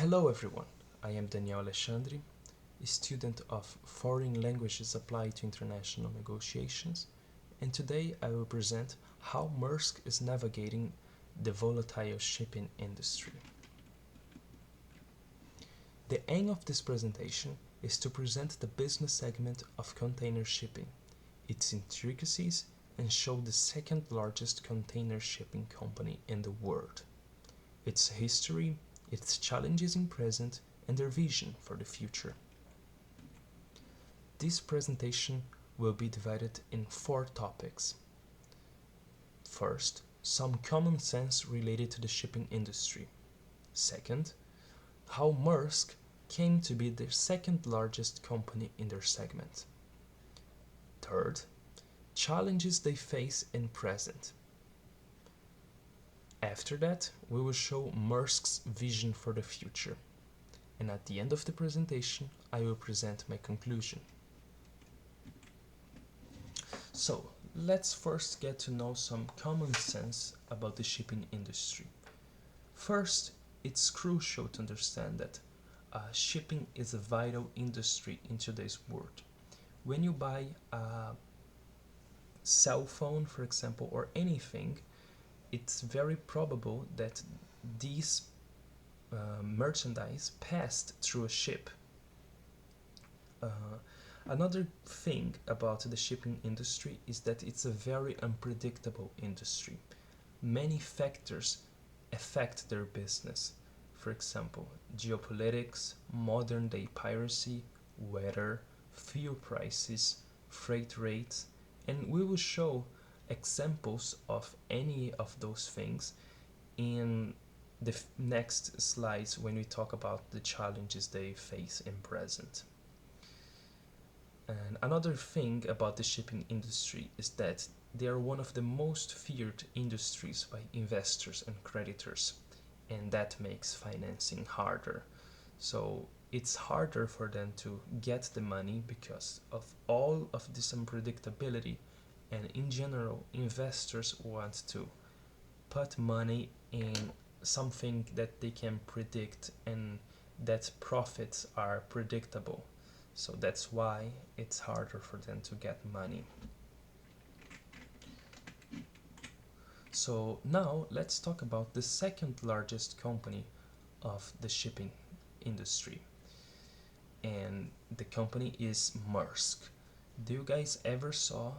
Hello everyone, I am Daniel Alexandre, a student of Foreign Languages Applied to International Negotiations, and today I will present how Maersk is navigating the volatile shipping industry. The aim of this presentation is to present the business segment of container shipping, its intricacies, and show the second largest container shipping company in the world, its history, its challenges in present, and their vision for the future. This presentation will be divided in 4 topics. First, some common sense related to the shipping industry. Second, how Maersk came to be the second largest company in their segment. Third, challenges they face in present. After that, we will show Maersk's vision for the future. And at the end of the presentation, I will present my conclusion. So, let's first get to know some common sense about the shipping industry. First, it's crucial to understand that shipping is a vital industry in today's world. When you buy a cell phone, for example, or anything, it's very probable that these merchandise passed through a ship. Another thing about the shipping industry is that it's a very unpredictable industry. Many factors affect their business. For example, geopolitics, modern day piracy, weather, fuel prices, freight rates, and we will show examples of any of those things in the next slides when we talk about the challenges they face in present. And another thing about the shipping industry is that they are one of the most feared industries by investors and creditors, and that makes financing harder. So it's harder for them to get the money because of all of this unpredictability, and in general, investors want to put money in something that they can predict and that profits are predictable. So that's why it's harder for them to get money. So now let's talk about the second largest company of the shipping industry. And the company is Maersk. Do you guys ever saw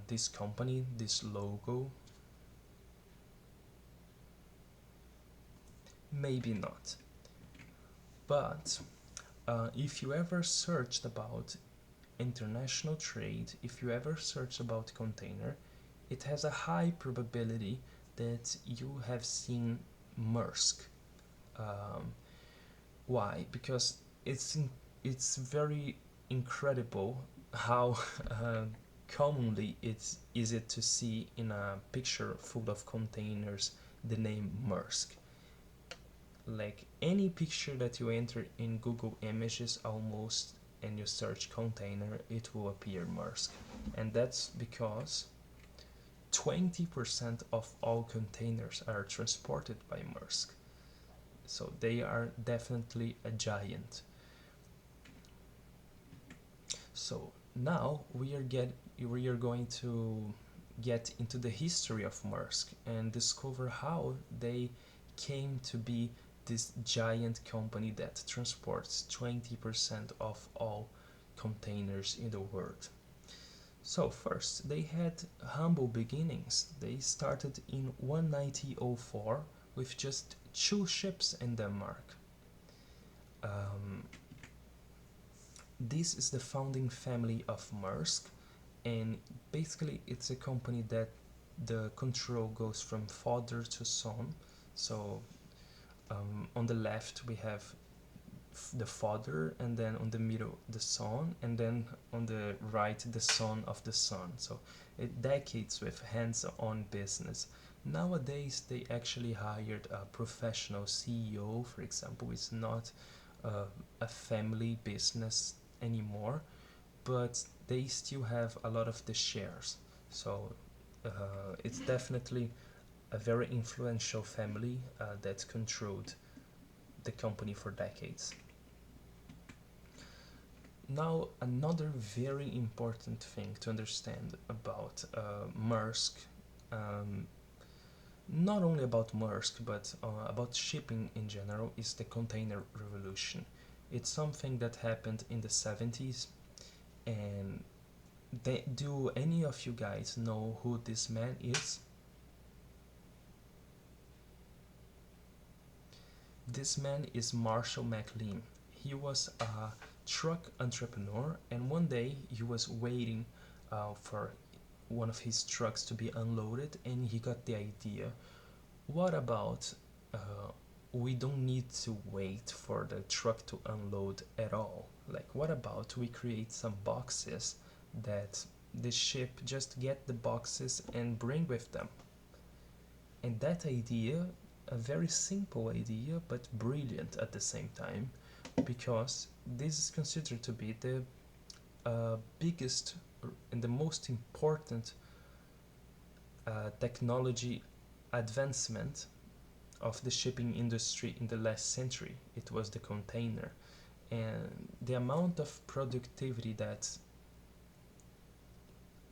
this company, this logo? Maybe not. But if you ever searched about international trade, if you ever search about container, it has a high probability that you have seen Maersk. Why? Because it's very incredible how commonly it's easy to see in a picture full of containers the name Maersk. Like any picture that you enter in Google Images almost and you search container, it will appear Maersk. And that's because 20% of all containers are transported by Maersk. So they are definitely a giant. So now we are going to get into the history of Maersk and discover how they came to be this giant company that transports 20% of all containers in the world. So first, they had humble beginnings. They started in 1904 with just 2 ships in Denmark. This is the founding family of Maersk, and basically it's a company that the control goes from father to son. So on the left we have the father, and then on the middle the son, and then on the right the son of the son. So decades with hands-on business. Nowadays they actually hired a professional CEO, for example. It's not a family business anymore, but they still have a lot of the shares. So it's definitely a very influential family that controlled the company for decades. Now, another very important thing to understand about Maersk, um, not only about Maersk, but about shipping in general, is the container revolution. It's something that happened in the 70s, and do any of you guys know who this man is? This man is Marshall McLean. He was a truck entrepreneur, and one day he was waiting for one of his trucks to be unloaded, and he got the idea, what about we don't need to wait for the truck to unload at all? Like, what about we create some boxes that the ship just get the boxes and bring with them? And that idea, a very simple idea but brilliant at the same time, because this is considered to be the biggest and the most important technology advancement of the shipping industry in the last century. It was the container, and the amount of productivity that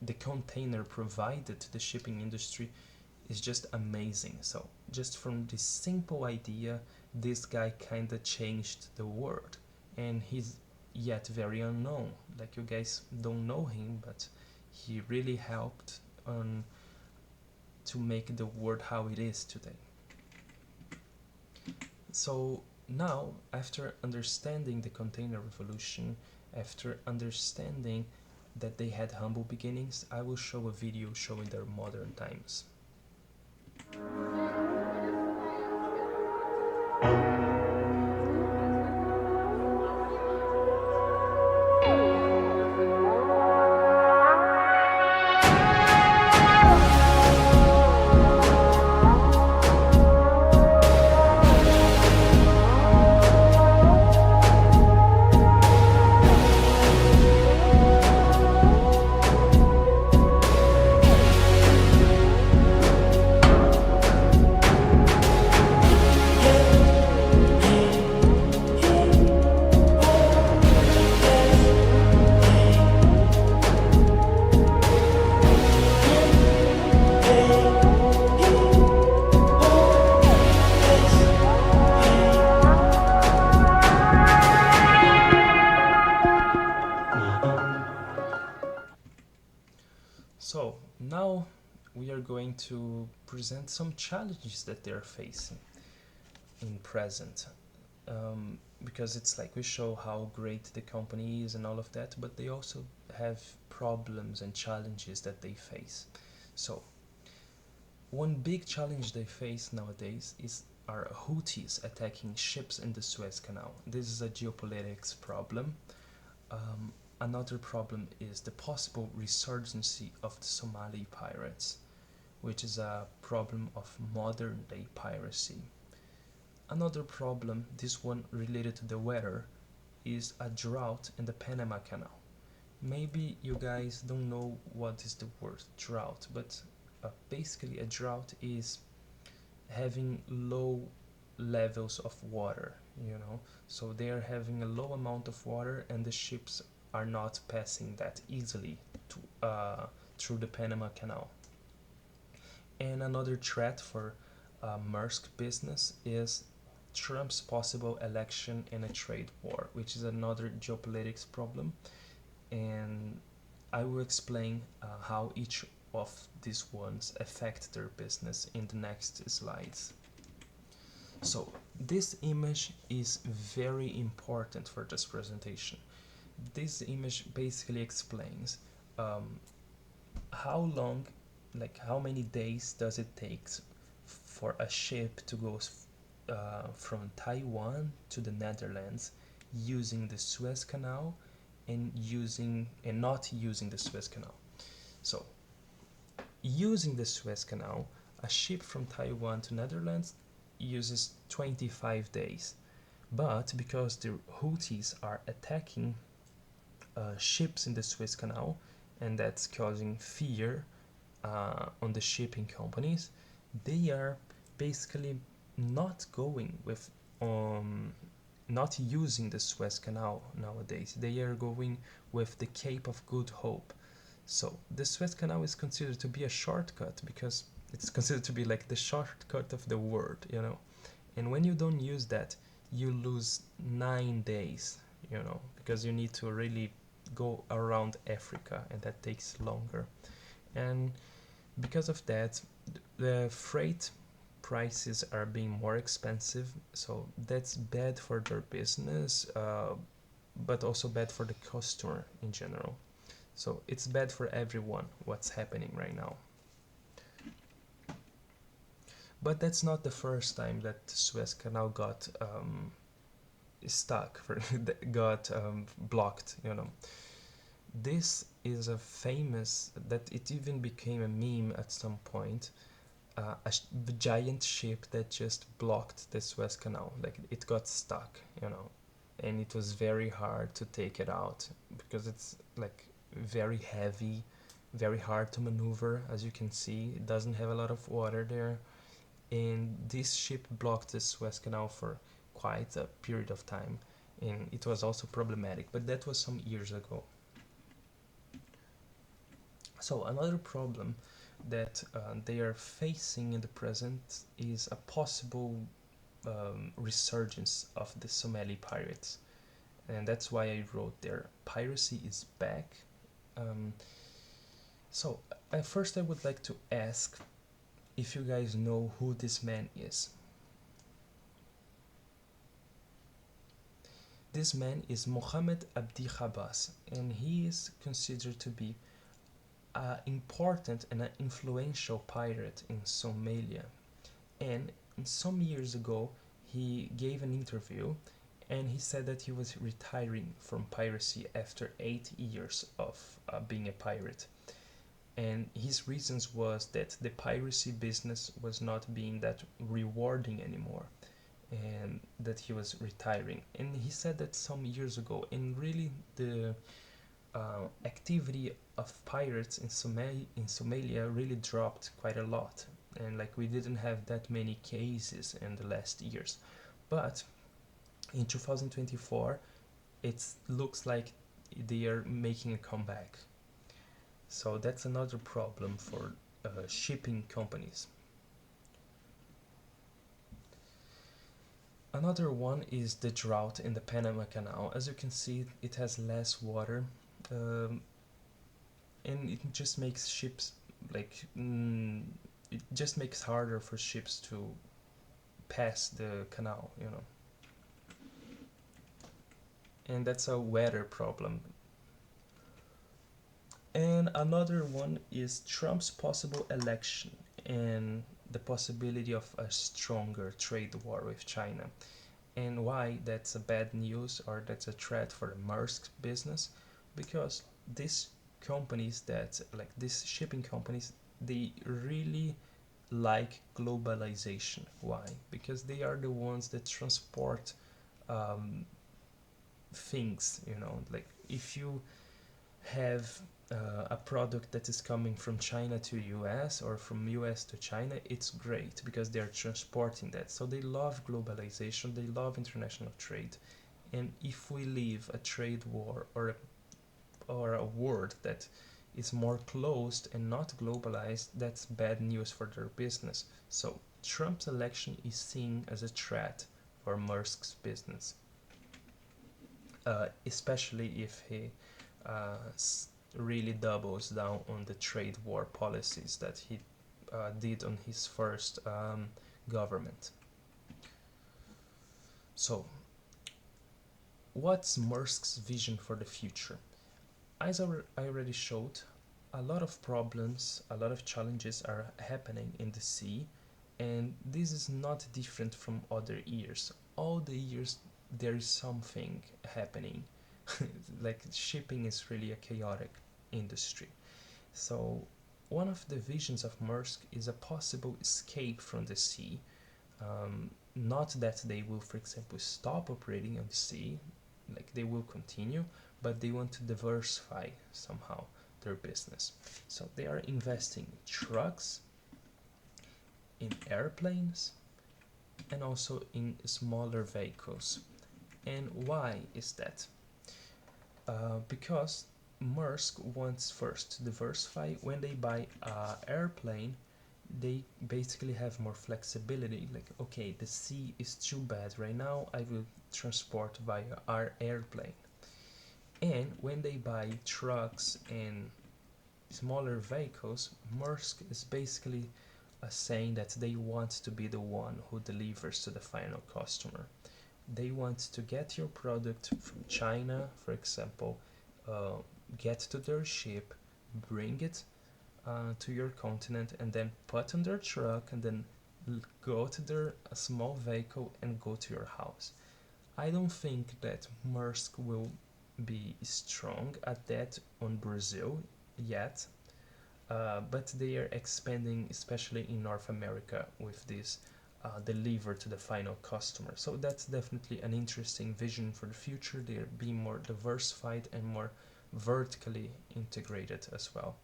the container provided to the shipping industry is just amazing. So just from this simple idea, this guy kind of changed the world, and he's yet very unknown. Like, you guys don't know him, but he really helped on to make the world how it is today. So now, after understanding the container revolution, after understanding that they had humble beginnings, I will show a video showing their modern times. So now we are going to present some challenges that they're facing in present, because it's like we show how great the company is and all of that, but they also have problems and challenges that they face. So one big challenge they face nowadays is are Houthis attacking ships in the Suez Canal. This is a geopolitics problem. Another problem is the possible resurgence of the Somali pirates, which is a problem of modern day piracy. Another problem, this one related to the weather, is a drought in the Panama Canal. Maybe you guys don't know what is the word drought, but basically a drought is having low levels of water, so they are having a low amount of water, and the ships are not passing that easily through the Panama Canal. And another threat for Maersk business is Trump's possible election and a trade war, which is another geopolitics problem, and I will explain how each of these ones affect their business in the next slides. So this image is very important for this presentation. This image basically explains how long, like how many days does it take for a ship to go from Taiwan to the Netherlands using the Suez Canal and not using the Suez Canal. So using the Suez Canal, a ship from Taiwan to Netherlands uses 25 days. But because the Houthis are attacking ships in the Suez Canal, and that's causing fear on the shipping companies, they are basically not going with not using the Suez Canal nowadays. They are going with the Cape of Good Hope. So the Suez Canal is considered to be a shortcut because it's considered to be like the shortcut of the world, you know. And when you don't use that, you lose 9 days, you know, because you need to really go around Africa, and that takes longer. And because of that, the freight prices are being more expensive, so that's bad for their business, but also bad for the customer in general. So it's bad for everyone what's happening right now. But that's not the first time that Suez Canal got stuck, got blocked, you know. This is a famous, that it even became a meme at some point, giant ship that just blocked the Suez Canal. Like it got stuck, you know, and it was very hard to take it out because it's like very heavy, very hard to maneuver. As you can see, it doesn't have a lot of water there, and this ship blocked the Suez Canal for quite a period of time, and it was also problematic. But that was some years ago. So another problem that they are facing in the present is a possible resurgence of the Somali pirates, and that's why I wrote there, piracy is back. Um, so first I would like to ask if you guys know who this man is. This man is Mohammed Abdi Khabas, and he is considered to be an important and an influential pirate in Somalia. And some years ago, he gave an interview and he said that he was retiring from piracy after 8 years of being a pirate. And his reasons was that the piracy business was not being that rewarding anymore, and that he was retiring. And he said that some years ago, and really the activity of pirates in Somalia really dropped quite a lot, and like we didn't have that many cases in the last years. But in 2024, it looks like they are making a comeback. So that's another problem for shipping companies. Another one is the drought in the Panama Canal. As you can see, it has less water, um, and it just makes ships like it just makes harder for ships to pass the canal, you know. And that's a weather problem. And another one is Trump's possible election and the possibility of a stronger trade war with China. And why that's a bad news or that's a threat for the Maersk business, because these companies that like these shipping companies, they really like globalization. Why? Because they are the ones that transport um, things, you know. Like if you have a product that is coming from China to US or from US to China, it's great because they're transporting that. So they love globalization, they love international trade. And if we leave a trade war or a world that is more closed and not globalized, that's bad news for their business. So Trump's election is seen as a threat for Maersk's business, especially if he really doubles down on the trade war policies that he did on his first government. So, what's Maersk's vision for the future? As I already showed, a lot of problems, a lot of challenges are happening in the sea, and this is not different from other years. All the years there is something happening. Like shipping is really a chaotic industry. So one of the visions of Maersk is a possible escape from the sea. Not that they will, for example, stop operating on the sea, like they will continue, but they want to diversify somehow their business. So they are investing in trucks, in airplanes, and also in smaller vehicles. And why is that? Because Maersk wants first to diversify. When they buy an airplane, they basically have more flexibility. Like, okay, the sea is too bad right now, I will transport via our airplane. And when they buy trucks and smaller vehicles, Maersk is basically saying that they want to be the one who delivers to the final customer. They want to get your product from China, for example, uh, get to their ship, bring it to your continent, and then put on their truck, and then go to their small vehicle and go to your house. I don't think that Maersk will be strong at that on Brazil yet, but they are expanding, especially in North America, with this deliver to the final customer. So that's definitely an interesting vision for the future. They're being more diversified and more vertically integrated as well.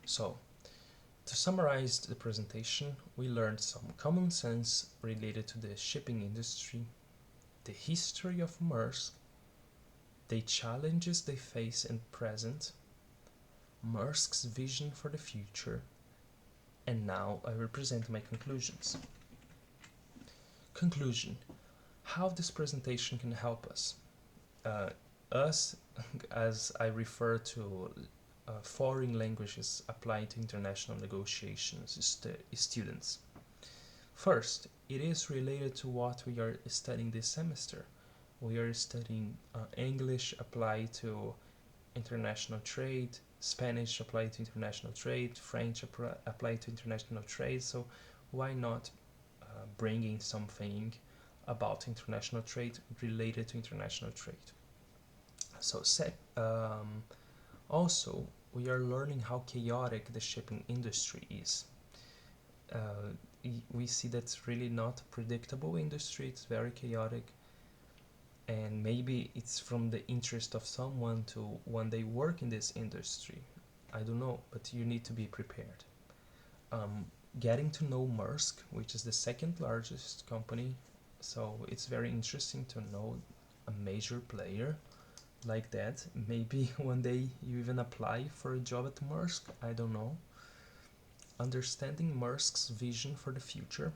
So, to summarize the presentation, we learned some common sense related to the shipping industry, the history of Maersk, the challenges they face in present, Maersk's vision for the future, and now I will present my conclusions. Conclusion: how this presentation can help us. Uh, us, as I refer to foreign languages applied to international negotiations, students. First, it is related to what we are studying this semester. We are studying English applied to international trade, Spanish applied to international trade, French applied to international trade. So why not bringing something about international trade related to international trade? So also, we are learning how chaotic the shipping industry is. Uh, we see that's really not a predictable industry, it's very chaotic, and maybe it's from the interest of someone to one day work in this industry. I don't know, but you need to be prepared. Um, Getting to know Maersk, which is the second largest company, so it's very interesting to know a major player like that. Maybe one day you even apply for a job at Maersk, I don't know. Understanding Maersk's vision for the future,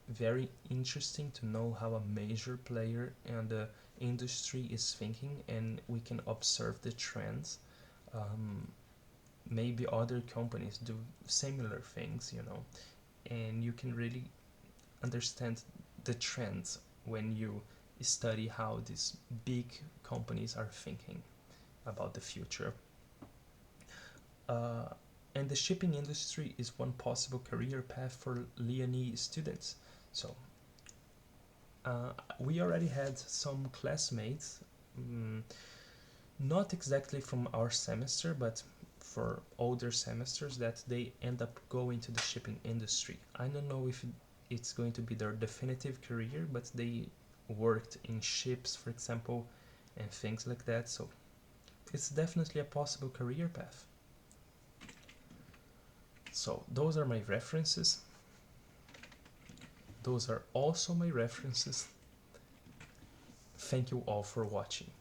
very interesting to know how a major player in the industry is thinking, and we can observe the trends. Um, Maybe other companies do similar things, and you can really understand the trends when you study how these big companies are thinking about the future. Uh, and the shipping industry is one possible career path for Leonese students. So we already had some classmates, not exactly from our semester, but for older semesters, that they end up going to the shipping industry. I don't know if it's going to be their definitive career, but they worked in ships, for example, and things like that. So it's definitely a possible career path. So those are my references. Those are also my references. Thank you all for watching.